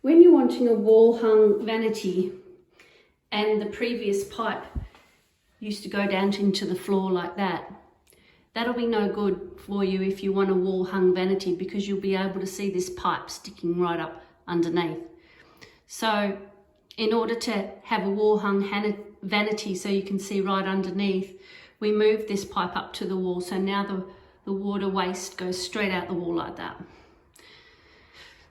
When you're wanting a wall hung vanity and the previous pipe used to go down into the floor like that, that'll be no good for you if you want a wall hung vanity, because you'll be able to see this pipe sticking right up underneath. So in order to have a wall hung vanity so you can see right underneath, we move this pipe up to the wall. So now the water waste goes straight out the wall like that.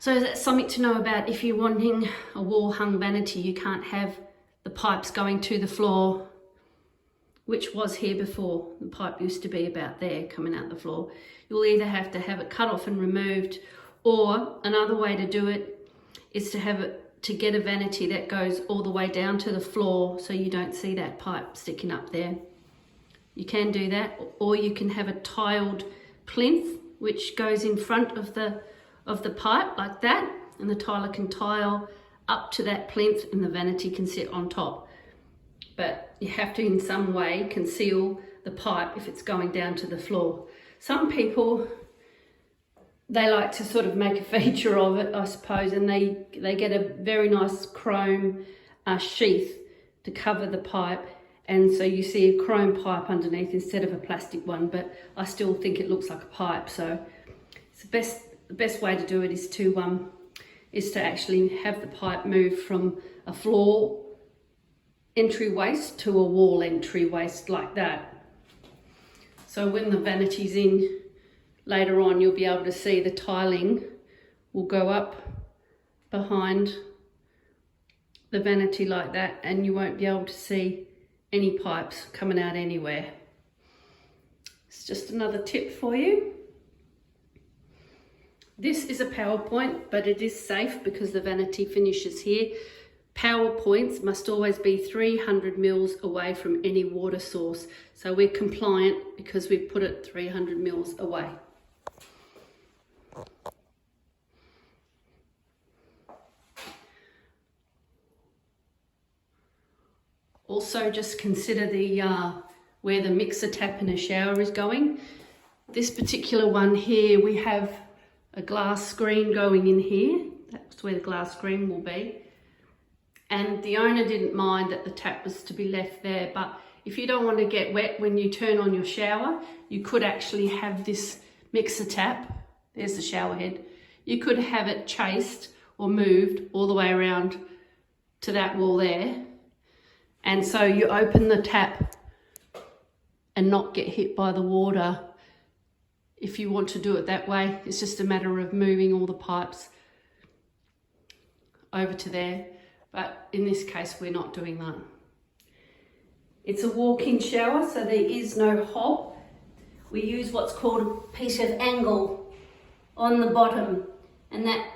So that's something to know about. If you're wanting a wall hung vanity, you can't have the pipes going to the floor, which was here before. The pipe used to be about there coming out the floor. You'll either have to have it cut off and removed, or another way to do it is to get a vanity that goes all the way down to the floor so you don't see that pipe sticking up there. You can do that, or you can have a tiled plinth which goes in front of the pipe like that, and the tiler can tile up to that plinth and the vanity can sit on top. But you have to in some way conceal the pipe if it's going down to the floor. Some people, they like to sort of make a feature of it, I suppose, and they get a very nice chrome sheath to cover the pipe, and so you see a chrome pipe underneath instead of a plastic one, but I still think it looks like a pipe. So it's the best way to do it is to actually have the pipe move from a floor entry waste to a wall entry waste like that. So when the vanity's in later on, you'll be able to see the tiling will go up behind the vanity like that, and you won't be able to see any pipes coming out anywhere. It's just another tip for you. This is a PowerPoint, but it is safe because the vanity finishes here. PowerPoints must always be 300 mils away from any water source. So we're compliant because we've put it 300 mils away. Also, just consider where the mixer tap in a shower is going. This particular one here, we have a glass screen going in here. That's where the glass screen will be. And the owner didn't mind that the tap was to be left there, but if you don't want to get wet when you turn on your shower, you could actually have this mixer tap, there's the shower head, you could have it chased or moved all the way around to that wall there. And so you open the tap and not get hit by the water. If you want to do it that way, it's just a matter of moving all the pipes over to there. But in this case, we're not doing that. It's a walk-in shower, so there is no hob. We use what's called a piece of angle on the bottom, and that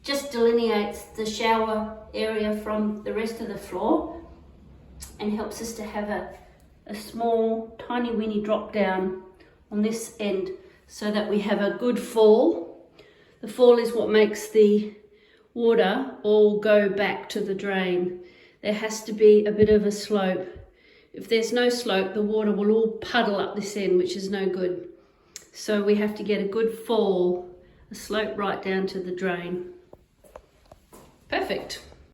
just delineates the shower area from the rest of the floor and helps us to have a small, tiny, weeny drop down on this end so that we have a good fall. The fall is what makes the water all go back to the drain. There has to be a bit of a slope. If there's no slope, the water will all puddle up this end, which is no good. So we have to get a good fall, a slope right down to the drain. Perfect.